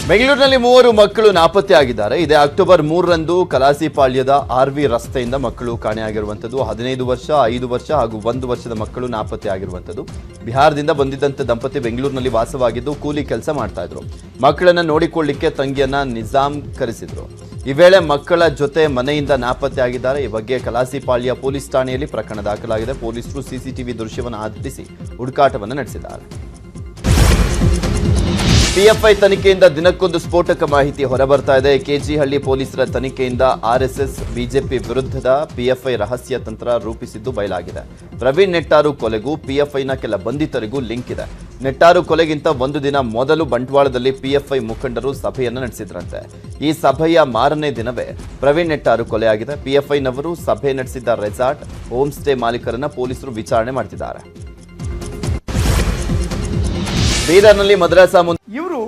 ಬೆಂಗಳೂರಿನಲ್ಲಿ 3 ಮಕ್ಕಳು ನಾಪತ್ತೆಯಾಗಿದ್ದಾರೆ. ಇದೇ ಅಕ್ಟೋಬರ್ 3ರಂದು ಕಲಾಸಿಪಾಳ್ಯದ ಆರ್ವಿ ರಸ್ತೆಯಿಂದ ಮಕ್ಕಳು ಕಾಣೆಯಾಗಿರುವಂಥದ್ದು. 15 ವರ್ಷ, 5 ವರ್ಷ ಹಾಗೂ 1 ವರ್ಷದ ಮಕ್ಕಳು ನಾಪತ್ತೆಯಾಗಿರುವಂಥದ್ದು. ಬಿಹಾರದಿಂದ ಬಂದಿದ್ದಂಥ ದಂಪತಿ ಬೆಂಗಳೂರಿನಲ್ಲಿ ವಾಸವಾಗಿದ್ದು ಕೂಲಿ ಕೆಲಸ ಮಾಡ್ತಾ ಇದ್ರು. ಮಕ್ಕಳನ್ನ ನೋಡಿಕೊಳ್ಳಿಕ್ಕೆ ತಂಗಿಯನ್ನ ನಿಜಾಂ ಕರೆಸಿದ್ರು. ಈ ವೇಳೆ ಮಕ್ಕಳ ಜೊತೆ ಮನೆಯಿಂದ ನಾಪತ್ತೆಯಾಗಿದ್ದಾರೆ. ಈ ಬಗ್ಗೆ ಕಲಾಸಿಪಾಳ್ಯ ಪೊಲೀಸ್ ಠಾಣೆಯಲ್ಲಿ ಪ್ರಕರಣ ದಾಖಲಾಗಿದೆ. ಪೊಲೀಸರು ಸಿಸಿಟಿವಿ ದೃಶ್ಯವನ್ನು ಆಧರಿಸಿ ಹುಡುಕಾಟವನ್ನು ನಡೆಸಿದ್ದಾರೆ. ಪಿಎಫ್ಐ ತನಿಖೆಯಿಂದ ದಿನಕ್ಕೊಂದು ಸ್ಫೋಟಕ ಮಾಹಿತಿ ಹೊರಬರ್ತಾ ಇದೆ. ಕೆಜಿಹಳ್ಳಿ ಪೊಲೀಸರ ತನಿಖೆಯಿಂದ ಆರ್ಎಸ್ಎಸ್ ಬಿಜೆಪಿ ವಿರುದ್ಧದ ಪಿಎಫ್ಐ ರಹಸ್ಯ ತಂತ್ರ ರೂಪಿಸಿದ್ದು ಬಯಲಾಗಿದೆ. ಪ್ರವೀಣ್ ನೆಟ್ಟಾರು ಕೊಲೆಗೂ ಪಿಎಫ್ಐನ ಕೆಲ ಬಂಧಿತರಿಗೂ ಲಿಂಕ್ ಇದೆ. ನೆಟ್ಟಾರು ಕೊಲೆಗಿಂತ 1 ದಿನ ಮೊದಲು ಬಂಟ್ವಾಳದಲ್ಲಿ ಪಿಎಫ್ಐ ಮುಖಂಡರು ಸಭೆಯನ್ನು ನಡೆಸಿದ್ರಂತೆ. ಈ ಸಭೆಯ ಮಾರನೇ ದಿನವೇ ಪ್ರವೀಣ್ ನೆಟ್ಟಾರು ಕೊಲೆಯಾಗಿದೆ. ಪಿಎಫ್ಐನವರು ಸಭೆ ನಡೆಸಿದ್ದ ರೆಸಾರ್ಟ್, ಹೋಮ್ ಸ್ಟೇ ಮಾಲೀಕರನ್ನ ಪೊಲೀಸರು ವಿಚಾರಣೆ ಮಾಡ್ತಿದ್ದಾರೆ. ಬೀದರ್ನಲ್ಲಿ ಮದ್ರಾಸಾ ಇವರು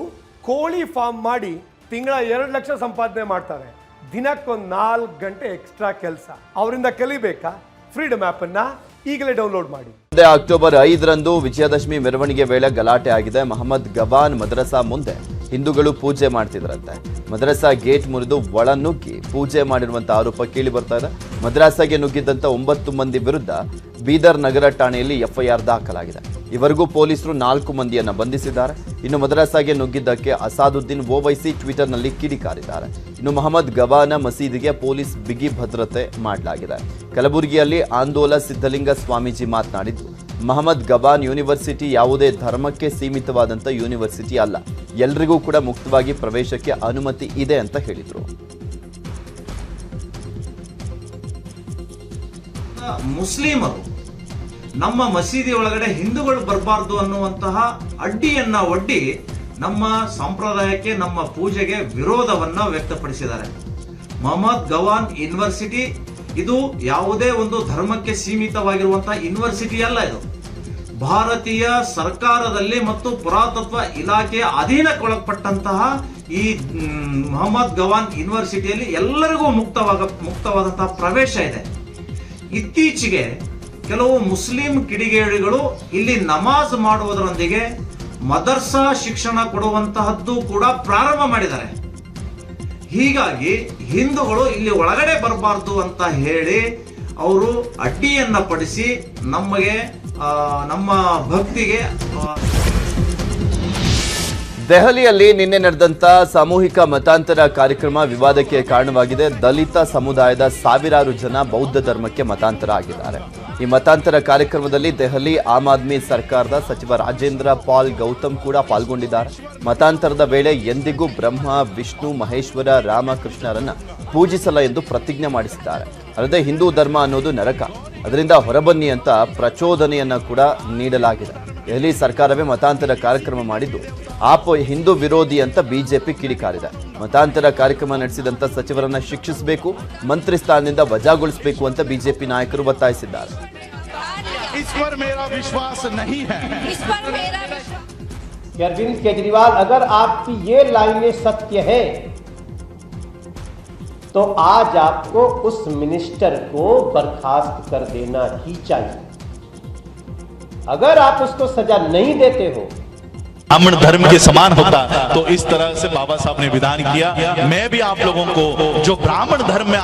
ಕೋಳಿ ಫಾರ್ಮ್ ಮಾಡಿ ತಿಂಗಳ 2 ಲಕ್ಷ ಸಂಪಾದನೆ ಮಾಡ್ತಾರೆ. ದಿನಕ್ಕೊಂದು 4 ಗಂಟೆ ಎಕ್ಸ್ಟ್ರಾ ಕೆಲಸ. ಅವರಿಂದ ಕಲಿಬೇಕಾ? ಫ್ರೀಡಮ್ ಆಪ್ ಅನ್ನ ಈಗಲೇ ಡೌನ್ಲೋಡ್ ಮಾಡಿ. ಅಕ್ಟೋಬರ್ 5ರಂದು ವಿಜಯದಶಮಿ ಮೆರವಣಿಗೆ ವೇಳೆ ಗಲಾಟೆ ಆಗಿದೆ. ಮೊಹಮ್ಮದ್ ಗವಾನ್ ಮದ್ರಸಾ ಮುಂದೆ ಹಿಂದೂಗಳು ಪೂಜೆ ಮಾಡ್ತಿದ್ರಂತೆ. ಮದ್ರಸಾ ಗೇಟ್ ಮುರಿದು ಒಳನುಗ್ಗಿ ಪೂಜೆ ಮಾಡಿರುವಂತ ಆರೋಪ ಕೇಳಿ ಬರ್ತಾ ಇದೆ. ಮದ್ರಸಾಗೆ ನುಗ್ಗಿದ್ದಂತ 9 ಮಂದಿ ವಿರುದ್ಧ ಬೀದರ್ ನಗರ ಠಾಣೆಯಲ್ಲಿ ಎಫ್ಐಆರ್ ದಾಖಲಾಗಿದೆ. ಇವರಿಗೂ ಪೊಲೀಸರು 4 ಮಂದಿಯನ್ನ ಬಂಧಿಸಿದ್ದಾರೆ. ಇನ್ನು ಮದ್ರಸಾಗೆ ನುಗ್ಗಿದ್ದಕ್ಕೆ ಅಸಾದುದ್ದೀನ್ ಓವೈಸಿ ಟ್ವಿಟರ್ನಲ್ಲಿ ಕಿಡಿಕಾರಿದ್ದಾರೆ. ಇನ್ನು ಮೊಹಮ್ಮದ್ ಗವಾನ ಮಸೀದಿಗೆ ಪೊಲೀಸ್ ಬಿಗಿ ಭದ್ರತೆ ಮಾಡಲಾಗಿದೆ. ಕಲಬುರಗಿಯಲ್ಲಿ ಆಂದೋಲ ಸಿದ್ಧಲಿಂಗ ಸ್ವಾಮೀಜಿ ಮಾತನಾಡಿದ್ದು, ಮೊಹಮ್ಮದ್ ಗವಾನ್ ಯೂನಿವರ್ಸಿಟಿ ಯಾವುದೇ ಧರ್ಮಕ್ಕೆ ಸೀಮಿತವಾದಂಥ ಯೂನಿವರ್ಸಿಟಿ ಅಲ್ಲ, ಎಲ್ರಿಗೂ ಕೂಡ ಮುಕ್ತವಾಗಿ ಪ್ರವೇಶಕ್ಕೆ ಅನುಮತಿ ಇದೆ ಅಂತ ಹೇಳಿದರು. ಮುಸ್ಲಿಮರು ನಮ್ಮ ಮಸೀದಿ ಒಳಗಡೆ ಹಿಂದೂಗಳು ಬರಬಾರ್ದು ಅನ್ನುವಂತಹ ಅಡ್ಡಿಯನ್ನ ಒಡ್ಡಿ ನಮ್ಮ ಸಂಪ್ರದಾಯಕ್ಕೆ, ನಮ್ಮ ಪೂಜೆಗೆ ವಿರೋಧವನ್ನ ವ್ಯಕ್ತಪಡಿಸಿದ್ದಾರೆ. ಮೊಹಮ್ಮದ್ ಗವಾನ್ ಯೂನಿವರ್ಸಿಟಿ ಇದು ಯಾವುದೇ ಒಂದು ಧರ್ಮಕ್ಕೆ ಸೀಮಿತವಾಗಿರುವಂತಹ ಯೂನಿವರ್ಸಿಟಿ ಅಲ್ಲ. ಇದು ಭಾರತೀಯ ಸರ್ಕಾರದಲ್ಲಿ ಮತ್ತು ಪುರಾತತ್ವ ಇಲಾಖೆಯ ಅಧೀನಕ್ಕೊಳಪಟ್ಟಂತಹ ಈ ಮೊಹಮ್ಮದ್ ಗವಾನ್ ಯೂನಿವರ್ಸಿಟಿಯಲ್ಲಿ ಎಲ್ಲರಿಗೂ ಮುಕ್ತವಾದಂತಹ ಪ್ರವೇಶ ಇದೆ. ಇತ್ತೀಚೆಗೆ ಕೆಲವು ಮುಸ್ಲಿಂ ಕಿಡಿಗೇಡಿಗಳು ಇಲ್ಲಿ ನಮಾಜ್ ಮಾಡುವುದರೊಂದಿಗೆ ಮದರ್ಸಾ ಶಿಕ್ಷಣ ಕೊಡುವಂತಹದ್ದು ಕೂಡ ಪ್ರಾರಂಭ ಮಾಡಿದ್ದಾರೆ. ಹೀಗಾಗಿ ಹಿಂದೂಗಳು ಇಲ್ಲಿ ಒಳಗಡೆ ಬರಬಾರ್ದು ಅಂತ ಹೇಳಿ ಅವರು ಅಡ್ಡಿಯನ್ನ ಪಡಿಸಿ ನಮ್ಮ ಭಕ್ತಿಗೆ. ದೆಹಲಿಯಲ್ಲಿ ನಿನ್ನೆ ನಡೆದಂತ ಸಾಮೂಹಿಕ ಮತಾಂತರ ಕಾರ್ಯಕ್ರಮ ವಿವಾದಕ್ಕೆ ಕಾರಣವಾಗಿದೆ. ದಲಿತ ಸಮುದಾಯದ ಸಾವಿರಾರು ಜನ ಬೌದ್ಧ ಧರ್ಮಕ್ಕೆ ಮತಾಂತರ ಆಗಿದ್ದಾರೆ. ಈ ಮತಾಂತರ ಕಾರ್ಯಕ್ರಮದಲ್ಲಿ ದೆಹಲಿ ಆಮ್ ಆದ್ಮಿ ಸರ್ಕಾರದ ಸಚಿವ ರಾಜೇಂದ್ರ ಪಾಲ್ ಗೌತಮ್ ಕೂಡ ಪಾಲ್ಗೊಂಡಿದ್ದಾರೆ. ಮತಾಂತರದ ವೇಳೆ ಎಂದಿಗೂ ಬ್ರಹ್ಮ, ವಿಷ್ಣು, ಮಹೇಶ್ವರ, ರಾಮಕೃಷ್ಣರನ್ನ ಪೂಜಿಸಲ್ಲ ಎಂದು ಪ್ರತಿಜ್ಞೆ ಮಾಡಿಸಿದ್ದಾರೆ. ಅಲ್ಲದೆ ಹಿಂದೂ ಧರ್ಮ ಅನ್ನೋದು ನರಕ, ಅದರಿಂದ ಹೊರಬನ್ನಿ ಅಂತ ಪ್ರಚೋದನೆಯನ್ನ ಕೂಡ ನೀಡಲಾಗಿದೆ. ದೆಹಲಿ ಸರ್ಕಾರವೇ ಮತಾಂತರ ಕಾರ್ಯಕ್ರಮ ಮಾಡಿದ್ದು ಆಪ್ ಹಿಂದೂ ವಿರೋಧಿ ಅಂತ ಬಿಜೆಪಿ ಕಿಡಿಕಾರಿದೆ. ಮತಾಂತರ ಕಾರ್ಯಕ್ರಮ ನಡೆಸಿದಂತ ಸಚಿವರನ್ನ ಶಿಕ್ಷಿಸಬೇಕು, ಮಂತ್ರಿ ಸ್ಥಾನದಿಂದ ವಜಾಗೊಳಿಸಬೇಕು ಅಂತ ಬಿಜೆಪಿ ನಾಯಕರು ಒತ್ತಾಯಿಸಿದ್ದಾರೆ. अरविंद केजरीवाल, अगर आपकी ये लाइनें सत्य है तो आज आपको उस मिनिस्टर को बर्खास्त कर देना ही चाहिए. अगर आप उसको सजा नहीं देते हो, ब्राह्मण धर्म के समान होता, तो इस तरह से बाबा साहब ने विधान किया. मैं भी आप लोगों को जो ब्राह्मण धर्म में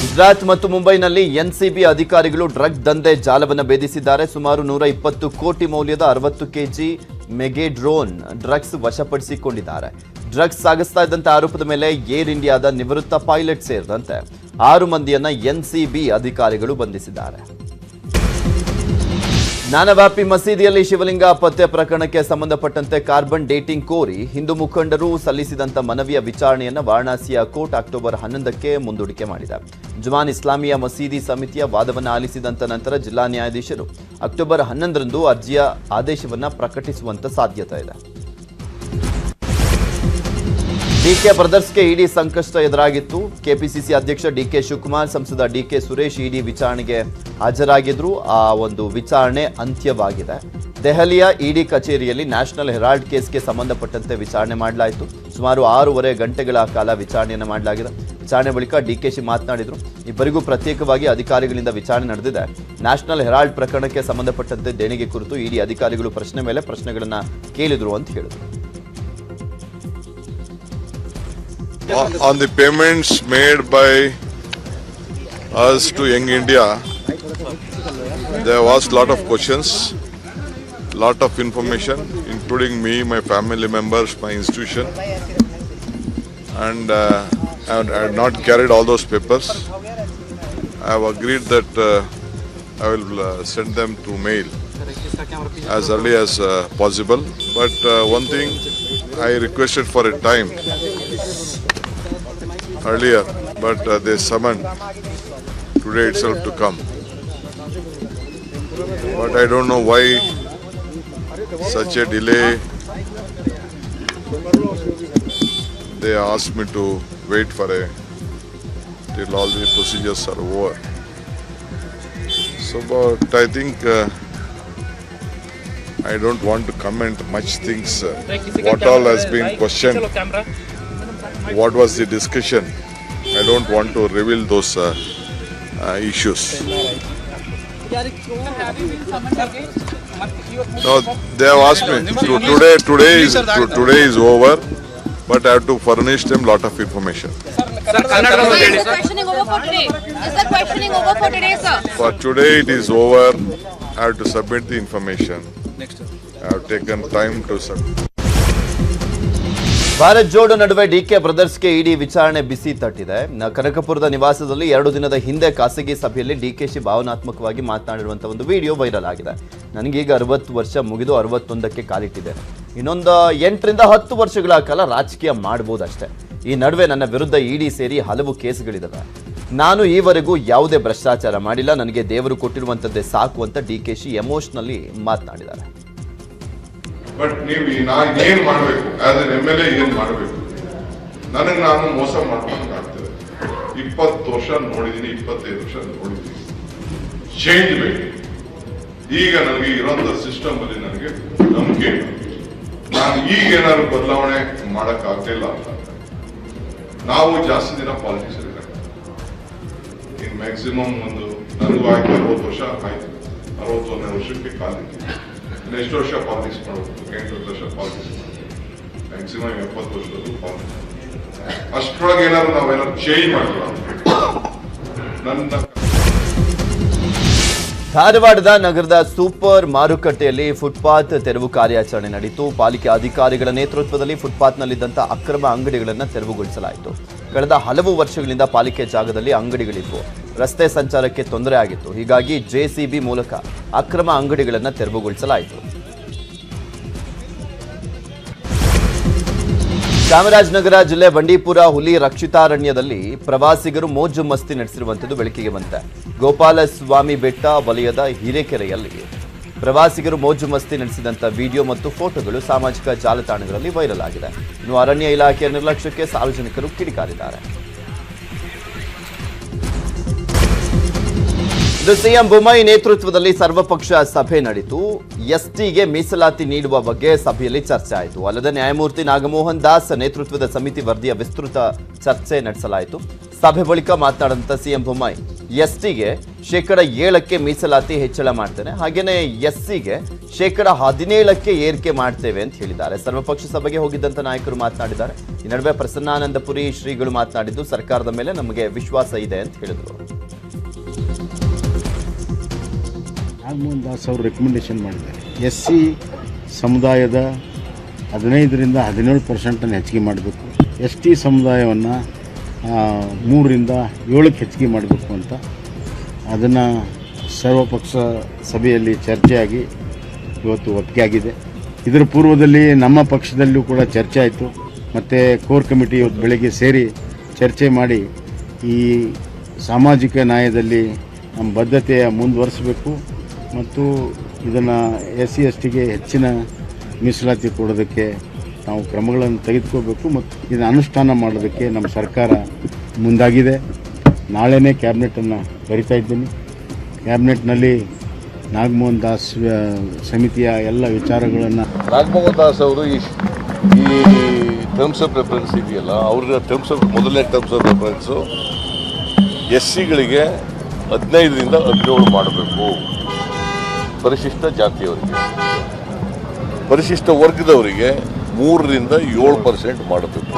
ಗುಜರಾತ್ ಮತ್ತು ಮುಂಬೈನಲ್ಲಿ ಎನ್ಸಿಬಿ ಅಧಿಕಾರಿಗಳು ಡ್ರಗ್ ದಂಧೆ ಜಾಲವನ್ನು ಭೇದಿಸಿದ್ದಾರೆ. ಸುಮಾರು 120 ಕೋಟಿ ಮೌಲ್ಯದ 60 ಕೆಜಿ ಮೆಗೆಡ್ರೋನ್ ಡ್ರಗ್ಸ್ ವಶಪಡಿಸಿಕೊಂಡಿದ್ದಾರೆ. ಡ್ರಗ್ಸ್ ಸಾಗಿಸ್ತಾ ಇದ್ದಂತ ಆರೋಪದ ಮೇಲೆ ಏರ್ ಇಂಡಿಯಾದ ನಿವೃತ್ತ ಪೈಲಟ್ ಸೇರಿದಂತೆ 6 ಮಂದಿಯನ್ನ ಎನ್ಸಿಬಿ ಅಧಿಕಾರಿಗಳು ಬಂಧಿಸಿದ್ದಾರೆ. ಜ್ಞಾನವ್ಯಾಪಿ ಮಸೀದಿಯಲ್ಲಿ ಶಿವಲಿಂಗ ಪತ್ತೆ ಪ್ರಕರಣಕ್ಕೆ ಸಂಬಂಧಪಟ್ಟಂತೆ ಕಾರ್ಬನ್ ಡೇಟಿಂಗ್ ಕೋರಿ ಹಿಂದೂ ಮುಖಂಡರು ಸಲ್ಲಿಸಿದಂತ ಮನವಿಯ ವಿಚಾರಣೆಯನ್ನು ವಾರಣಾಸಿಯ ಕೋರ್ಟ್ ಅಕ್ಟೋಬರ್ 11ಕ್ಕೆ ಮುಂದೂಡಿಕೆ ಮಾಡಿದೆ. ಜುಮಾನ್ ಇಸ್ಲಾಮಿಯಾ ಮಸೀದಿ ಸಮಿತಿಯ ವಾದವನ್ನು ಆಲಿಸಿದಂತ ನಂತರ ಜಿಲ್ಲಾ ನ್ಯಾಯಾಧೀಶರು ಅಕ್ಟೋಬರ್ 11ರಂದು ಅರ್ಜಿಯ ಆದೇಶವನ್ನು ಪ್ರಕಟಿಸುವಂತ ಸಾಧ್ಯತೆ ಇದೆ. ಡಿಕೆ ಬ್ರದರ್ಸ್ಗೆ ಇಡಿ ಸಂಕಷ್ಟ ಎದುರಾಗಿತ್ತು. ಕೆಪಿಸಿಸಿ ಅಧ್ಯಕ್ಷ ಡಿಕೆ ಶಿವಕುಮಾರ್, ಸಂಸದ ಡಿಕೆ ಸುರೇಶ್ ಇಡಿ ವಿಚಾರಣೆಗೆ ಹಾಜರಾಗಿದ್ರು. ಆ ಒಂದು ವಿಚಾರಣೆ ಅಂತ್ಯವಾಗಿದೆ. ದೆಹಲಿಯ ಇಡಿ ಕಚೇರಿಯಲ್ಲಿ ನ್ಯಾಷನಲ್ ಹೆರಾಲ್ಡ್ ಕೇಸ್ಗೆ ಸಂಬಂಧಪಟ್ಟಂತೆ ವಿಚಾರಣೆ ಮಾಡಲಾಯಿತು. ಸುಮಾರು 6.5 ಗಂಟೆಗಳ ಕಾಲ ವಿಚಾರಣೆಯನ್ನು ಮಾಡಲಾಗಿದೆ. ವಿಚಾರಣೆ ಬಳಿಕ ಡಿಕೆಶಿ ಮಾತನಾಡಿದರು. ಇಬ್ಬರಿಗೂ ಪ್ರತ್ಯೇಕವಾಗಿ ಅಧಿಕಾರಿಗಳಿಂದ ವಿಚಾರಣೆ ನಡೆದಿದೆ. ನ್ಯಾಷನಲ್ ಹೆರಾಲ್ಡ್ ಪ್ರಕರಣಕ್ಕೆ ಸಂಬಂಧಪಟ್ಟಂತೆ ದೇಣಿಗೆ ಕುರಿತು ಇಡಿ ಅಧಿಕಾರಿಗಳು ಪ್ರಶ್ನೆ ಮೇಲೆ ಪ್ರಶ್ನೆಗಳನ್ನು ಕೇಳಿದರು ಅಂತ ಹೇಳಿದರು. On the payments made by us to Young India, there was a lot of questions, lot of information, including me, my family members, my institution, and I had not carried all those papers. I have agreed that I will send them through mail as early as possible. But one thing, I requested for a time earlier, but they summoned today itself to come. But I don't know why such a delay. They asked me to wait for till all the procedures are over. So, but I think I don't want to comment much things. What all has been questioned, what was the discussion, I don't want to reveal those issues. No, they have asked me. Today is over, but I have to furnish them lot of information. Is the questioning over for today? Is the questioning over for today, sir? For today it is over. I have to submit the information. I have taken time to submit. Bharat Jodo ನಡುವೆ DK ಬ್ರದರ್ಸ್ಗೆ ಇಡಿ ವಿಚಾರಣೆ ಬಿಸಿ ತಟ್ಟಿದೆ. ಕನಕಪುರದ ನಿವಾಸದಲ್ಲಿ 2 ದಿನದ ಹಿಂದೆ ಖಾಸಗಿ ಸಭೆಯಲ್ಲಿ ಡಿಕೆಶಿ ಭಾವನಾತ್ಮಕವಾಗಿ ಮಾತನಾಡಿರುವಂತಹ ಒಂದು video viral ಆಗಿದೆ. ನನಗೀಗ 60 ವರ್ಷ ಮುಗಿದು 61ಕ್ಕೆ ಕಾಲಿಟ್ಟಿದೆ. ಇನ್ನೊಂದು 8ರಿಂದ 10 ವರ್ಷಗಳ ಕಾಲ ರಾಜಕೀಯ ಮಾಡಬಹುದಷ್ಟೇ. ಈ ನಡುವೆ ನನ್ನ ವಿರುದ್ಧ ಇಡಿ ಸೇರಿ ಹಲವು ಕೇಸ್ಗಳಿದಾವೆ. ನಾನು ಈವರೆಗೂ ಯಾವುದೇ ಭ್ರಷ್ಟಾಚಾರ ಮಾಡಿಲ್ಲ. ನನಗೆ ದೇವರು ಕೊಟ್ಟಿರುವಂತದ್ದೇ ಸಾಕು ಅಂತ ಡಿಕೆಶಿ ಎಮೋಷನಲಿ ಮಾತನಾಡಿದ್ದಾರೆ. ಬಟ್ ನೀವು ನಾನು ಏನ್ ಮಾಡಬೇಕು ಆಸ್ ಎನ್ MLA ಏನ್ ಮಾಡಬೇಕು? ನನಗೆ ನಾನು ಮೋಸ ಮಾಡ್ಕೊಂಡಾಗ್ತದೆ. 20 ವರ್ಷ ನೋಡಿದೀನಿ, 25 ವರ್ಷ ನೋಡಿದೀನಿ. ಚೇಂಜ್ ಬೇಕು. ಈಗ ನನಗೆ ಇರೋಂಥ ಸಿಸ್ಟಮ್ ಅಲ್ಲಿ ನನಗೆ ನಂಬಿಕೆ ಇಲ್ಲ. ನಾನು ಈಗ ಏನಾದ್ರು ಬದಲಾವಣೆ ಮಾಡಕ್ ಆಗ್ಲಿಲ್ಲ ಅಂತ ನಾವು ಜಾಸ್ತಿ ದಿನ ಪಾಲಿಟಿಕ್ಸ್ ಅಲ್ಲಿ ಇನ್ ಮ್ಯಾಕ್ಸಿಮಮ್ ಒಂದು ನನಗೂ ಆಯ್ತು 60 ವರ್ಷ ಆಯ್ತು. 61ನೇ ವರ್ಷಕ್ಕೆ ಕಾಲಿಟ್ಟಿದೆ. ಎಷ್ಟು ವರ್ಷ ಪಾಲಿಟಿಕ್ಸ್ ಮಾಡಬೇಕು? 8 ವರ್ಷ ಪಾಲಿಟಿಕ್ಸ್ ಮಾಡಬೇಕು. ಮ್ಯಾಕ್ಸಿಮಮ್ 70 ವರ್ಷದಲ್ಲೂ ಪಾಲಿಟಿಕ್ಸ್. ಅಷ್ಟರೊಳಗೆ ಏನಾದ್ರು ನಾವೇನಾದ್ರು ಚೇಂಜ್ ಮಾಡಿಲ್ಲ ನನ್ನ. ಧಾರವಾಡದ ನಗರದ ಸೂಪರ್ ಮಾರುಕಟ್ಟೆಯಲ್ಲಿ ಫುಟ್ಪಾತ್ ತೆರವು ಕಾರ್ಯಾಚರಣೆ ನಡೆಯಿತು. ಪಾಲಿಕೆ ಅಧಿಕಾರಿಗಳ ನೇತೃತ್ವದಲ್ಲಿ ಫುಟ್ಪಾತ್ನಲ್ಲಿದ್ದಂಥ ಅಕ್ರಮ ಅಂಗಡಿಗಳನ್ನು ತೆರವುಗೊಳಿಸಲಾಯಿತು. ಕಳೆದ ಹಲವು ವರ್ಷಗಳಿಂದ ಪಾಲಿಕೆ ಜಾಗದಲ್ಲಿ ಅಂಗಡಿಗಳಿದ್ವು. ರಸ್ತೆ ಸಂಚಾರಕ್ಕೆ ತೊಂದರೆ ಆಗಿತ್ತು. ಹೀಗಾಗಿ JCB ಮೂಲಕ ಅಕ್ರಮ ಅಂಗಡಿಗಳನ್ನು ತೆರವುಗೊಳಿಸಲಾಯಿತು. ಚಾಮರಾಜನಗರ ಜಿಲ್ಲೆ ಬಂಡೀಪುರ ಹುಲಿ ರಕ್ಷಿತಾರಣ್ಯದಲ್ಲಿ ಪ್ರವಾಸಿಗರು ಮೋಜು ಮಸ್ತಿ ನಡೆಸಿರುವಂಥದ್ದು ಬೆಳಕಿಗೆ ಬಂದಿದೆ. ಗೋಪಾಲಸ್ವಾಮಿ ಬೆಟ್ಟ ವಲಯದ ಹಿರೇಕೆರೆಯಲ್ಲಿ ಪ್ರವಾಸಿಗರು ಮೋಜು ಮಸ್ತಿ ನಡೆಸಿದಂಥ ವಿಡಿಯೋ ಮತ್ತು ಫೋಟೋಗಳು ಸಾಮಾಜಿಕ ಜಾಲತಾಣಗಳಲ್ಲಿ ವೈರಲ್ ಆಗಿದೆ. ಇನ್ನು ಅರಣ್ಯ ಇಲಾಖೆಯ ನಿರ್ಲಕ್ಷ್ಯಕ್ಕೆ ಸಾರ್ವಜನಿಕರು ಕಿಡಿಕಾರಿದ್ದಾರೆ. ಇದು ಸಿಎಂ ಬೊಮ್ಮಾಯಿ ನೇತೃತ್ವದಲ್ಲಿ ಸರ್ವಪಕ್ಷ ಸಭೆ ನಡೆಯಿತು. ಎಸ್ಟಿಗೆ ಮೀಸಲಾತಿ ನೀಡುವ ಬಗ್ಗೆ ಸಭೆಯಲ್ಲಿ ಚರ್ಚೆ ಆಯಿತು. ಅಲ್ಲದೆ ನ್ಯಾಯಮೂರ್ತಿ ನಾಗಮೋಹನ್ ದಾಸ್ ನೇತೃತ್ವದ ಸಮಿತಿ ವರದಿಯ ವಿಸ್ತೃತ ಚರ್ಚೆ ನಡೆಸಲಾಯಿತು. ಸಭೆ ಬಳಿಕ ಮಾತನಾಡಿದಂಥ ಸಿಎಂ ಬೊಮ್ಮಾಯಿ ಎಸ್ಟಿಗೆ ಶೇಕಡ 7ಕ್ಕೆ ಮೀಸಲಾತಿ ಹೆಚ್ಚಳ ಮಾಡ್ತೇನೆ, ಹಾಗೇನೆ SCಗೆ ಶೇಕಡ 17ಕ್ಕೆ ಏರಿಕೆ ಮಾಡ್ತೇವೆ ಅಂತ ಹೇಳಿದ್ದಾರೆ. ಸರ್ವಪಕ್ಷ ಸಭೆಗೆ ಹೋಗಿದ್ದಂಥ ನಾಯಕರು ಮಾತನಾಡಿದ್ದಾರೆ. ಈ ನಡುವೆ ಪ್ರಸನ್ನಾನಂದಪುರಿ ಶ್ರೀಗಳು ಮಾತನಾಡಿದ್ದು ಸರ್ಕಾರದ ಮೇಲೆ ನಮಗೆ ವಿಶ್ವಾಸ ಇದೆ ಅಂತ ಹೇಳಿದರು. ನಾಗಮೋಹನ್ ದಾಸ್ ಅವರು ರೆಕಮೆಂಡೇಶನ್ ಮಾಡಿದ್ದಾರೆ. SC ಸಮುದಾಯದ 15ರಿಂದ 17% ಹೆಚ್ಚಿಗೆ ಮಾಡಬೇಕು, ST ಸಮುದಾಯವನ್ನು 3ರಿಂದ 7ಕ್ಕೆ ಹೆಚ್ಚಿಗೆ ಮಾಡಬೇಕು ಅಂತ ಅದನ್ನು ಸರ್ವಪಕ್ಷ ಸಭೆಯಲ್ಲಿ ಚರ್ಚೆಯಾಗಿ ಇವತ್ತು ಒಪ್ಪಿಗೆ ಆಗಿದೆ. ಇದರ ಪೂರ್ವದಲ್ಲಿ ನಮ್ಮ ಪಕ್ಷದಲ್ಲೂ ಕೂಡ ಚರ್ಚೆ ಆಯಿತು. ಮತ್ತು ಕೋರ್ ಕಮಿಟಿ ಇವತ್ತು ಬೆಳಗ್ಗೆ ಸೇರಿ ಚರ್ಚೆ ಮಾಡಿ ಈ ಸಾಮಾಜಿಕ ನ್ಯಾಯದಲ್ಲಿ ನಮ್ಮ ಬದ್ಧತೆಯ ಮುಂದುವರಿಸಬೇಕು ಮತ್ತು ಇದನ್ನು SC STಗೆ ಹೆಚ್ಚಿನ ಮೀಸಲಾತಿ ಕೊಡೋದಕ್ಕೆ ನಾವು ಕ್ರಮಗಳನ್ನು ತೆಗೆದುಕೋಬೇಕು ಮತ್ತು ಇದನ್ನು ಅನುಷ್ಠಾನ ಮಾಡೋದಕ್ಕೆ ನಮ್ಮ ಸರ್ಕಾರ ಮುಂದಾಗಿದೆ. ನಾಳೆನೇ ಕ್ಯಾಬಿನೆಟನ್ನು ಕರಿತಾ ಇದ್ದೀನಿ. ಕ್ಯಾಬಿನೆಟ್ನಲ್ಲಿ ನಾಗಮೋಹನ್ ದಾಸ್ ಸಮಿತಿಯ ಎಲ್ಲ ವಿಚಾರಗಳನ್ನು ನಾಗಮೋಹನ್ ದಾಸ್ ಅವರು ಈ ಟರ್ಮ್ಸ್ ಆಫ್ ರೆಫರೆನ್ಸ್ ಇದೆಯಲ್ಲ, ಅವ್ರ ಟರ್ಮ್ಸ್ ಆಫ್ ಮೊದಲನೇ ಟರ್ಮ್ಸ್ ಆಫ್ ರೆಫರೆನ್ಸು SCಗಳಿಗೆ 15ರಿಂದ 17 ಮಾಡಬೇಕು. ಪರಿಶಿಷ್ಟ ಜಾತಿಯವರಿಗೆ, ಪರಿಶಿಷ್ಟ ವರ್ಗದವರಿಗೆ 3ರಿಂದ 7% ಮಾಡಬೇಕು.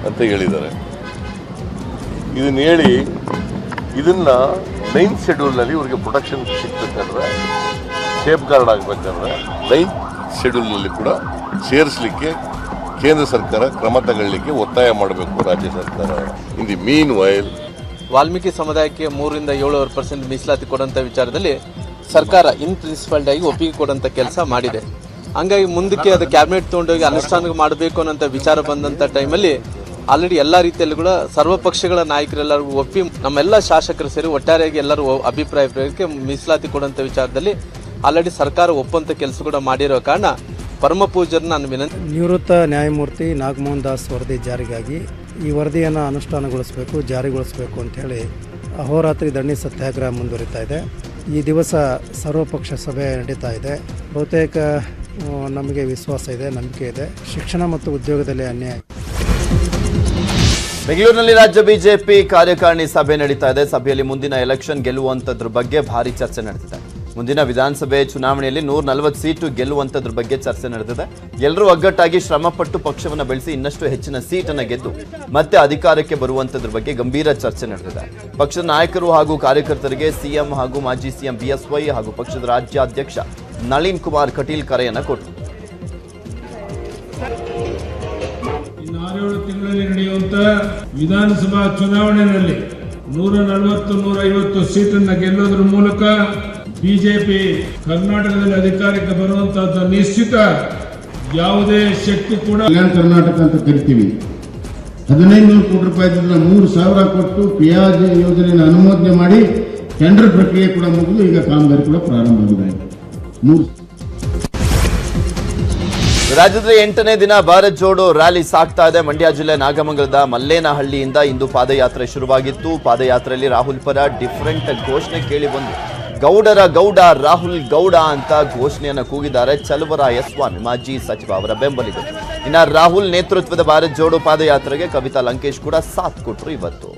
ಅಂತ ಹೇಳಿದ್ದಾರೆ. ಇದನ್ನ ಹೇಳಿ ಇದನ್ನ 9th ಶೆಡ್ಯೂಲ್ನಲ್ಲಿ ಇವ್ರಿಗೆ ಪ್ರೊಟೆಕ್ಷನ್ ಸಿಗ್ಬೇಕಂದ್ರೆ, ಸೇಫ್ ಗಾರ್ಡ್ ಆಗಬೇಕಂದ್ರೆ 9th ಶೆಡ್ಯೂಲ್ನಲ್ಲಿ ಕೂಡ ಸೇರಿಸಲಿಕ್ಕೆ ಕೇಂದ್ರ ಸರ್ಕಾರ ಕ್ರಮ ತಗೊಳ್ಳಿಕ್ಕೆ ಒತ್ತಾಯ ಮಾಡಬೇಕು ರಾಜ್ಯ ಸರ್ಕಾರ. In the mean while Valmiki ಸಮುದಾಯಕ್ಕೆ 3-7% ಮೀಸಲಾತಿ ಕೊಡುವಂಥ ವಿಚಾರದಲ್ಲಿ ಸರ್ಕಾರ ಇನ್ ಪ್ರಿನ್ಸಿಪಲ್ಡ್ ಆಗಿ ಒಪ್ಪಿಗೆ ಕೊಡುವಂಥ ಕೆಲಸ ಮಾಡಿದೆ. ಹಂಗಾಗಿ ಮುಂದಕ್ಕೆ ಅದು ಕ್ಯಾಬಿನೆಟ್ ತೊಗೊಂಡೋಗಿ ಅನುಷ್ಠಾನ ಮಾಡಬೇಕು ಅನ್ನೋಂಥ ವಿಚಾರ ಬಂದಂಥ ಟೈಮಲ್ಲಿ ಆಲ್ರೆಡಿ ಎಲ್ಲ ರೀತಿಯಲ್ಲೂ ಕೂಡ ಸರ್ವ ಪಕ್ಷಗಳ ನಾಯಕರೆಲ್ಲರಿಗೂ ಒಪ್ಪಿ ನಮ್ಮೆಲ್ಲ ಶಾಸಕರು ಸೇರಿ ಒಟ್ಟಾರೆಯಾಗಿ ಎಲ್ಲರೂ ಅಭಿಪ್ರಾಯಕ್ಕೆ ಮೀಸಲಾತಿ ಕೊಡುವಂಥ ವಿಚಾರದಲ್ಲಿ ಆಲ್ರೆಡಿ ಸರ್ಕಾರ ಒಪ್ಪುವಂಥ ಕೆಲಸ ಕೂಡ ಮಾಡಿರೋ ಕಾರಣ ಪರಮ ಪೂಜ್ಯರನ್ನ ನಾನು ವಿನಂತಿ. ನಿವೃತ್ತ ನ್ಯಾಯಮೂರ್ತಿ ನಾಗಮೋಹನ್ ದಾಸ್ ವರದಿ ಜಾರಿಗಾಗಿ ಈ ವರದಿಯನ್ನು ಅನುಷ್ಠಾನಗೊಳಿಸಬೇಕು, ಜಾರಿಗೊಳಿಸಬೇಕು ಅಂಥೇಳಿ ಅಹೋರಾತ್ರಿ ದಂಡಿ ಸತ್ಯಾಗ್ರಹ ಮುಂದುವರಿತಾ ಇದೆ. ಈ ದಿವಸ ಸರ್ವಪಕ್ಷ ಸಭೆ ನಡೀತಾ ಇದೆ. ಬಹುತೇಕ ನಮಗೆ ವಿಶ್ವಾಸ ಇದೆ, ನಂಬಿಕೆ ಇದೆ, ಶಿಕ್ಷಣ ಮತ್ತು ಉದ್ಯೋಗದಲ್ಲಿ ಅನ್ಯಾಯ. ಬೆಂಗಳೂರಿನಲ್ಲಿ ರಾಜ್ಯ ಬಿಜೆಪಿ ಕಾರ್ಯಕಾರಿಣಿ ಸಭೆ ನಡೀತಾ ಇದೆ. ಸಭೆಯಲ್ಲಿ ಮುಂದಿನ ಎಲೆಕ್ಷನ್ ಗೆಲ್ಲುವಂಥದ್ರ ಬಗ್ಗೆ ಭಾರಿ ಚರ್ಚೆ ನಡೆದಿದೆ. ಮುಂದಿನ ವಿಧಾನಸಭೆ ಚುನಾವಣೆಯಲ್ಲಿ 140 ಸೀಟು ಗೆಲ್ಲುವಂಥದ್ರ ಬಗ್ಗೆ ಚರ್ಚೆ ನಡೆದಿದೆ. ಎಲ್ಲರೂ ಒಗ್ಗಟ್ಟಾಗಿ ಶ್ರಮಪಟ್ಟು ಪಕ್ಷವನ್ನು ಬೆಳೆಸಿ ಇನ್ನಷ್ಟು ಹೆಚ್ಚಿನ ಸೀಟನ್ನು ಗೆದ್ದು ಮತ್ತೆ ಅಧಿಕಾರಕ್ಕೆ ಬರುವಂಥದ್ರ ಬಗ್ಗೆ ಗಂಭೀರ ಚರ್ಚೆ ನಡೆದಿದೆ. ಪಕ್ಷದ ನಾಯಕರು ಹಾಗೂ ಕಾರ್ಯಕರ್ತರಿಗೆ ಸಿಎಂ ಹಾಗೂ ಮಾಜಿ ಸಿಎಂ ಬಿಎಸ್ವೈ ಹಾಗೂ ಪಕ್ಷದ ರಾಜ್ಯಾಧ್ಯಕ್ಷ ನಳಿನ್ ಕುಮಾರ್ ಕಟೀಲ್ ಕರೆಯನ್ನು ಕೊಟ್ಟರು. 6 ತಿಂಗಳಲ್ಲಿ ನಡೆಯುವಂತ ವಿಧಾನಸಭಾ ಚುನಾವಣೆಯಲ್ಲಿ 140-150 ಸೀಟನ್ನು ಗೆಲ್ಲೋದ್ರ ಮೂಲಕ ಬಿಜೆಪಿ ಕರ್ನಾಟಕದಲ್ಲಿ ಅಧಿಕಾರಕ್ಕೆ ಬರುವಂತಹದ್ದು ನಿಶ್ಚಿತ. ಯಾವುದೇ ಶಕ್ತಿ ಕೂಡ ಕಲ್ಯಾಣ ಕರ್ನಾಟಕ ಅಂತ ಕರಿತೀವಿ. 1500 ಕೋಟಿ ರೂಪಾಯಿದಿಂದ 3000 ಕೊಟ್ಟು ಪಿಯಾಜ್ ಯೋಜನೆಯನ್ನು ಅನುಮೋದನೆ ಮಾಡಿ ಟೆಂಡರ್ ಪ್ರಕ್ರಿಯೆ ಕೂಡ ಮುಗಿದು ಈಗ ಕಾಮಗಾರಿ ಕೂಡ ಪ್ರಾರಂಭವಾಗಿದೆ. ರಾಜ್ಯದ 8ನೇ ದಿನ ಭಾರತ್ ಜೋಡೋ ರ್ಯಾಲಿ ಸಾಗ್ತಾ ಇದೆ. ಮಂಡ್ಯ ಜಿಲ್ಲೆ ನಾಗಮಂಗಲದ ಮಲ್ಲೇನಹಳ್ಳಿಯಿಂದ ಇಂದು ಪಾದಯಾತ್ರೆ ಶುರುವಾಗಿತ್ತು. ಪಾದಯಾತ್ರೆಯಲ್ಲಿ ರಾಹುಲ್ ಪರ ಡಿಫರೆಂಟ್ ಘೋಷಣೆ ಕೇಳಿ ಬಂದು ಗೌಡರ ಗೌಡ ರಾಹುಲ್ ಗೌಡ ಅಂತ ಘೋಷಣೆಯನ್ನು ಕೂಗಿದ್ದಾರೆ ಚಲುವರಾಯಸ್ವಾಮಿ, ಮಾಜಿ ಸಚಿವ ಅವರ ಬೆಂಬಲಿಗರು. ಇನ್ನು ರಾಹುಲ್ ನೇತೃತ್ವದ ಭಾರತ್ ಜೋಡೋ ಪಾದಯಾತ್ರೆಗೆ ಕವಿತಾ ಲಂಕೇಶ್ ಕೂಡ ಸಾಥ್ ಕೊಟ್ಟರು. ಇವತ್ತು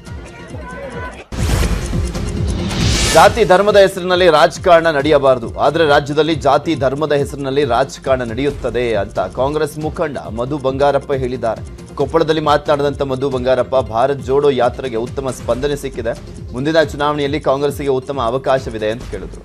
ಜಾತಿ ಧರ್ಮದ ಹೆಸರಿನಲ್ಲಿ ರಾಜಕಾರಣ ನಡೆಯಬಾರದು, ಆದರೆ ರಾಜ್ಯದಲ್ಲಿ ಜಾತಿ ಧರ್ಮದ ಹೆಸರಿನಲ್ಲಿ ರಾಜಕಾರಣ ನಡೆಯುತ್ತದೆ ಅಂತ ಕಾಂಗ್ರೆಸ್ ಮುಖಂಡ ಮಧು ಬಂಗಾರಪ್ಪ ಹೇಳಿದ್ದಾರೆ. ಕೊಪ್ಪಳದಲ್ಲಿ ಮಾತನಾಡಿದಂಥ ಮಧು ಬಂಗಾರಪ್ಪ ಭಾರತ್ ಜೋಡೋ ಯಾತ್ರೆಗೆ ಉತ್ತಮ ಸ್ಪಂದನೆ ಸಿಕ್ಕಿದೆ, ಮುಂದಿನ ಚುನಾವಣೆಯಲ್ಲಿ ಕಾಂಗ್ರೆಸ್ಗೆ ಉತ್ತಮ ಅವಕಾಶವಿದೆ ಅಂತ ಹೇಳಿದರು.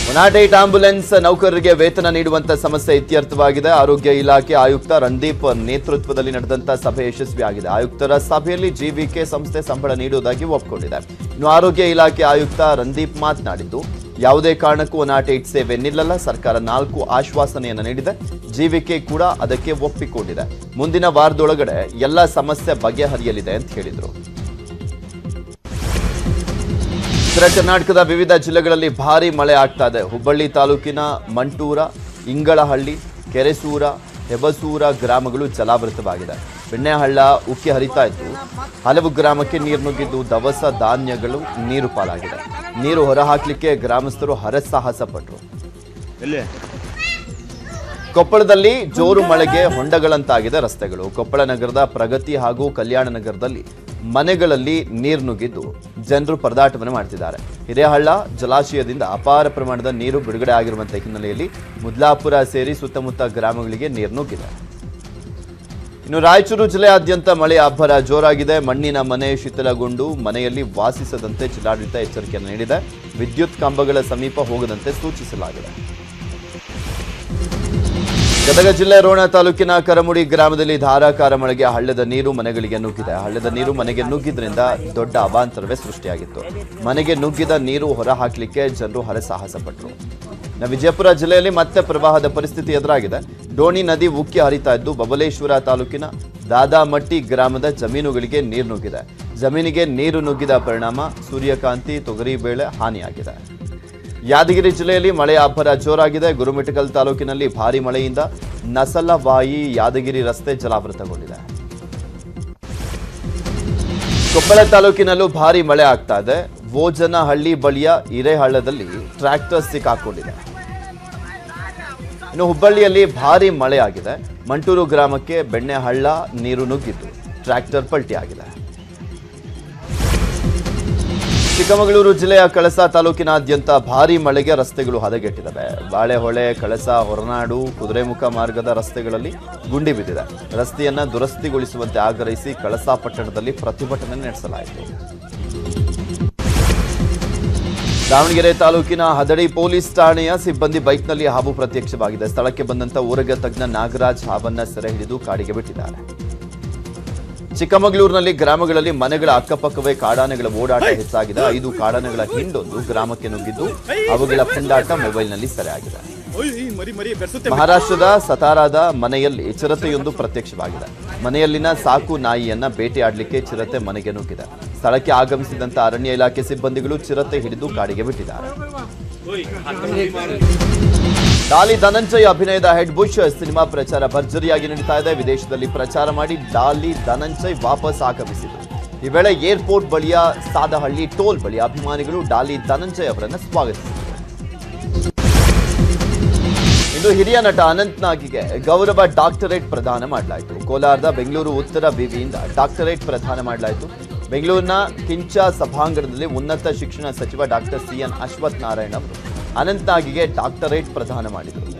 108 ಆಂಬ್ಯುಲೆನ್ಸ್ ನೌಕರರಿಗೆ ವೇತನ ನೀಡುವಂತ ಸಮಸ್ಯೆ ಇತ್ಯರ್ಥವಾಗಿದೆ. ಆರೋಗ್ಯ ಇಲಾಖೆ ಆಯುಕ್ತ ರಂದೀಪ್ ನೇತೃತ್ವದಲ್ಲಿ ನಡೆದಂತ ಸಭೆ ಯಶಸ್ವಿಯಾಗಿದೆ. ಆಯುಕ್ತರ ಸಭೆಯಲ್ಲಿ ಜಿವಿಕೆ ಸಂಸ್ಥೆ ಸಂಬಳ ನೀಡುವುದಾಗಿ ಒಪ್ಪಿಕೊಂಡಿದೆ. ಇನ್ನು ಆರೋಗ್ಯ ಇಲಾಖೆ ಆಯುಕ್ತ ರಂದೀಪ್ ಮಾತನಾಡಿದ್ದು, ಯಾವುದೇ ಕಾರಣಕ್ಕೂ 108 ಸೇವೆ ನಿಲ್ಲಲ್ಲ. ಸರ್ಕಾರ 4 ಆಶ್ವಾಸನೆಯನ್ನು ನೀಡಿದೆ. ಜಿವಿಕೆ ಕೂಡ ಅದಕ್ಕೆ ಒಪ್ಪಿಕೊಂಡಿದೆ. ಮುಂದಿನ ವಾರದೊಳಗಡೆ ಎಲ್ಲ ಸಮಸ್ಯೆ ಬಗೆಹರಿಯಲಿದೆ ಅಂತ ಹೇಳಿದರು. ಉತ್ತರ ಕರ್ನಾಟಕದ ವಿವಿಧ ಜಿಲ್ಲೆಗಳಲ್ಲಿ ಭಾರೀ ಮಳೆ ಆಗ್ತಾ ಇದೆ. ಹುಬ್ಬಳ್ಳಿ ತಾಲೂಕಿನ ಮಂಟೂರ, ಇಂಗಳಹಳ್ಳಿ, ಕೆರೆಸೂರ, ಹೆಬಸೂರ ಗ್ರಾಮಗಳು ಜಲಾವೃತವಾಗಿದೆ. ಬೆಣ್ಣೆಹಳ್ಳ ಉಕ್ಕಿ ಹರಿತಾ ಇದ್ದು ಹಲವು ಗ್ರಾಮಕ್ಕೆ ನೀರು ನುಗ್ಗಿದ್ದು ದವಸ ಧಾನ್ಯಗಳು ನೀರು ಪಾಲಾಗಿದೆ. ನೀರು ಹೊರಹಾಕಲಿಕ್ಕೆ ಗ್ರಾಮಸ್ಥರು ಹರಸಾಹಸ ಪಟ್ಟರು. ಕೊಪ್ಪಳದಲ್ಲಿ ಜೋರು ಮಳೆಗೆ ಹೊಂಡಗಳಂತಾಗಿದೆ ರಸ್ತೆಗಳು. ಕೊಪ್ಪಳ ನಗರದ ಪ್ರಗತಿ ಹಾಗೂ ಕಲ್ಯಾಣ ನಗರದಲ್ಲಿ ಮನೆಗಳಲ್ಲಿ ನೀರು ನುಗ್ಗಿದ್ದು ಜನರು ಪರದಾಟವನ್ನು ಮಾಡ್ತಿದ್ದಾರೆ. ಹಿರೇಹಳ್ಳ ಜಲಾಶಯದಿಂದ ಅಪಾರ ಪ್ರಮಾಣದ ನೀರು ಬಿಡುಗಡೆ ಆಗಿರುವಂತಹ ಹಿನ್ನೆಲೆಯಲ್ಲಿ ಮುದ್ಲಾಪುರ ಸೇರಿ ಸುತ್ತಮುತ್ತ ಗ್ರಾಮಗಳಿಗೆ ನೀರು ನುಗ್ಗಿದೆ. ಇನ್ನು ರಾಯಚೂರು ಜಿಲ್ಲೆಯಾದ್ಯಂತ ಮಳೆಯ ಅಬ್ಬರ ಜೋರಾಗಿದೆ. ಮಣ್ಣಿನ ಮನೆ ಶಿಥಿಲಗೊಂಡು ಮನೆಯಲ್ಲಿ ವಾಸಿಸದಂತೆ ಜಿಲ್ಲಾಡಳಿತ ಎಚ್ಚರಿಕೆಯನ್ನು ನೀಡಿದೆ. ವಿದ್ಯುತ್ ಕಂಬಗಳ ಸಮೀಪ ಹೋಗದಂತೆ ಸೂಚಿಸಲಾಗಿದೆ. ಗದಗ ಜಿಲ್ಲೆ ರೋಣ ತಾಲೂಕಿನ ಕರಮುಡಿ ಗ್ರಾಮದಲ್ಲಿ ಧಾರಾಕಾರ ಮಳೆಗೆ ಹಳ್ಳದ ನೀರು ಮನೆಗಳಿಗೆ ನುಗ್ಗಿದೆ. ಹಳ್ಳದ ನೀರು ಮನೆಗೆ ನುಗ್ಗಿದ್ರಿಂದ ದೊಡ್ಡ ಅವಾಂತರವೇ ಸೃಷ್ಟಿಯಾಗಿತ್ತು. ಮನೆಗೆ ನುಗ್ಗಿದ ನೀರು ಹೊರ ಹಾಕಲಿಕ್ಕೆ ಜನರು ಹರಸಾಹಸ ಪಟ್ಟರು. ವಿಜಯಪುರ ಜಿಲ್ಲೆಯಲ್ಲಿ ಮತ್ತೆ ಪ್ರವಾಹದ ಪರಿಸ್ಥಿತಿ ಎದುರಾಗಿದೆ. ಡೋಣಿ ನದಿ ಉಕ್ಕಿ ಹರಿತಾ ಇದ್ದು ಬಬಲೇಶ್ವರ ತಾಲೂಕಿನ ದಾದಾಮಟ್ಟಿ ಗ್ರಾಮದ ಜಮೀನುಗಳಿಗೆ ನೀರು ನುಗ್ಗಿದೆ. ಜಮೀನಿಗೆ ನೀರು ನುಗ್ಗಿದ ಪರಿಣಾಮ ಸೂರ್ಯಕಾಂತಿ, ತೊಗರಿಬೇಳೆ ಹಾನಿಯಾಗಿದೆ. ಯಾದಗಿರಿ ಜಿಲ್ಲೆಯಲ್ಲಿ ಮಳೆಯ ಅಬ್ಬರ ಜೋರಾಗಿದೆ. ಗುರುಮಿಠಕಲ್ ತಾಲೂಕಿನಲ್ಲಿ ಭಾರೀ ಮಳೆಯಿಂದ ನಸಲವಾಯಿ ಯಾದಗಿರಿ ರಸ್ತೆ ಜಲಾವೃತಗೊಂಡಿದೆ. ಕೊಪ್ಪಳ ತಾಲೂಕಿನಲ್ಲೂ ಭಾರೀ ಮಳೆ ಆಗ್ತಾ ಇದೆ. ವೋಜನಹಳ್ಳಿ ಬಳಿಯ ಹಿರೇಹಳ್ಳದಲ್ಲಿ ಟ್ರ್ಯಾಕ್ಟರ್ ಸಿಕ್ಕಾಕೊಂಡಿದೆ. ಇನ್ನು ಹುಬ್ಬಳ್ಳಿಯಲ್ಲಿ ಭಾರೀ ಮಳೆ ಆಗಿದೆ. ಮಂಟೂರು ಗ್ರಾಮಕ್ಕೆ ಬೆಣ್ಣೆಹಳ್ಳ ನೀರು ನುಗ್ಗಿದ್ದು ಟ್ರ್ಯಾಕ್ಟರ್ ಪಲ್ಟಿಯಾಗಿದೆ. ಚಿಕ್ಕಮಗಳೂರು ಜಿಲ್ಲೆಯ ಕಳಸಾ ತಾಲೂಕಿನಾದ್ಯಂತ ಭಾರೀ ಮಳೆಗೆ ರಸ್ತೆಗಳು ಹದಗೆಟ್ಟಿವೆ. ಬಾಳೆಹೊಳೆ, ಕಳಸಾ, ಹೊರನಾಡು, ಕುದುರೆಮುಖ ಮಾರ್ಗದ ರಸ್ತೆಗಳಲ್ಲಿ ಗುಂಡಿ ಬಿದ್ದಿದೆ. ರಸ್ತೆಯನ್ನ ದುರಸ್ತಿಗೊಳಿಸುವಂತೆ ಆಗ್ರಹಿಸಿ ಕಳಸಾ ಪಟ್ಟಣದಲ್ಲಿ ಪ್ರತಿಭಟನೆ ನಡೆಸಲಾಯಿತು. ದಾವಣಗೆರೆ ತಾಲೂಕಿನ ಹದಡಿ ಪೊಲೀಸ್ ಠಾಣೆಯ ಸಿಬ್ಬಂದಿ ಬೈಕ್ನಲ್ಲಿ ಹಾವು ಪ್ರತ್ಯಕ್ಷವಾಗಿದೆ. ಸ್ಥಳಕ್ಕೆ ಬಂದಂತ ಊರಗ ತಜ್ಞ ನಾಗರಾಜ್ ಹಾವನ್ನ ಸೆರೆ ಹಿಡಿದು ಕಾಡಿಗೆ ಬಿಟ್ಟಿದ್ದಾರೆ. ಚಿಕ್ಕಮಗಳೂರಿನಲ್ಲಿ ಗ್ರಾಮಗಳಲ್ಲಿ ಮನೆಗಳ ಅಕ್ಕಪಕ್ಕವೇ ಕಾಡಾನೆಗಳ ಓಡಾಟ ಹೆಚ್ಚಾಗಿದೆ. 5 ಕಾಡಾನೆಗಳ ಹಿಂಡೊಂದು ಗ್ರಾಮಕ್ಕೆ ನುಗ್ಗಿದ್ದು ಅವುಗಳ ಪುಂಡಾಟ ಮೊಬೈಲ್ನಲ್ಲಿ ಸೆರೆಯಾಗಿದೆ. ಮಹಾರಾಷ್ಟ್ರದ ಸತಾರಾದ ಮನೆಯಲ್ಲಿ ಚಿರತೆಯೊಂದು ಪ್ರತ್ಯಕ್ಷವಾಗಿದೆ. ಮನೆಯಲ್ಲಿನ ಸಾಕು ನಾಯಿಯನ್ನ ಬೇಟೆಯಾಡಲಿಕ್ಕೆ ಚಿರತೆ ಮನೆಗೆ ನುಗ್ಗಿದೆ. ಸ್ಥಳಕ್ಕೆ ಆಗಮಿಸಿದಂತ ಅರಣ್ಯ ಇಲಾಖೆ ಸಿಬ್ಬಂದಿಗಳು ಚಿರತೆ ಹಿಡಿದು ಕಾಡಿಗೆ ಬಿಟ್ಟಿದ್ದಾರೆ. ಡಾಲಿ ಧನಂಜಯ್ ಅಭಿನಯದ ಹೆಡ್ ಬುಷ್ ಸಿನಿಮಾ ಪ್ರಚಾರ ಭರ್ಜರಿಯಾಗಿ ನಡೀತಾ ಇದೆ. ವಿದೇಶದಲ್ಲಿ ಪ್ರಚಾರ ಮಾಡಿ ಡಾಲಿ ಧನಂಜಯ್ ವಾಪಸ್ ಆಗಮಿಸಿದರು. ಈ ವೇಳೆ ಏರ್ಪೋರ್ಟ್ ಬಳಿಯ ಸಾದಹಳ್ಳಿ ಟೋಲ್ ಬಳಿ ಅಭಿಮಾನಿಗಳು ಡಾಲಿ ಧನಂಜಯ್ ಅವರನ್ನು ಸ್ವಾಗತಿಸಿದರು. ಇಂದು ಹಿರಿಯ ನಟ ಅನಂತ್ ನಾಗಿಗೆ ಗೌರವ ಡಾಕ್ಟರೇಟ್ ಪ್ರದಾನ ಮಾಡಲಾಯಿತು. ಕೋಲಾರದ ಬೆಂಗಳೂರು ಉತ್ತರ ವಿವಿಯಿಂದ ಡಾಕ್ಟರೇಟ್ ಪ್ರದಾನ ಮಾಡಲಾಯಿತು. ಬೆಂಗಳೂರಿನ ಕಿಂಚ ಸಭಾಂಗಣದಲ್ಲಿ ಉನ್ನತ ಶಿಕ್ಷಣ ಸಚಿವ ಡಾಕ್ಟರ್ ಸಿಎನ್ ಅಶ್ವಥ್ ನಾರಾಯಣ್ ಅವರು ಅನಂತ್ ನಾಗಿಗೆ ಡಾಕ್ಟರೇಟ್ ಪ್ರದಾನ ಮಾಡಿದರು.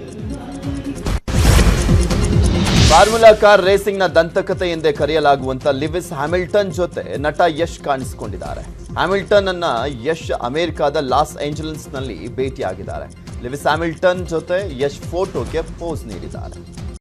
ಫಾರ್ಮುಲಾ ಕಾರ್ ರೇಸಿಂಗ್ನ ದಂತಕತೆ ಎಂದೇ ಕರೆಯಲಾಗುವಂತ ಲಿವಿಸ್ ಹ್ಯಾಮಿಲ್ಟನ್ ಜೊತೆ ನಟ ಯಶ್ ಕಾಣಿಸಿಕೊಂಡಿದ್ದಾರೆ. ಹ್ಯಾಮಿಲ್ಟನ್ ಅನ್ನ ಯಶ್ ಅಮೆರಿಕದ ಲಾಸ್ ಏಂಜಲೀಸ್ನಲ್ಲಿ ಭೇಟಿಯಾಗಿದ್ದಾರೆ. ಲಿವಿಸ್ ಹ್ಯಾಮಿಲ್ಟನ್ ಜೊತೆ ಯಶ್ ಫೋಟೋಗೆ ಪೋಸ್ ನೀಡಿದ್ದಾರೆ.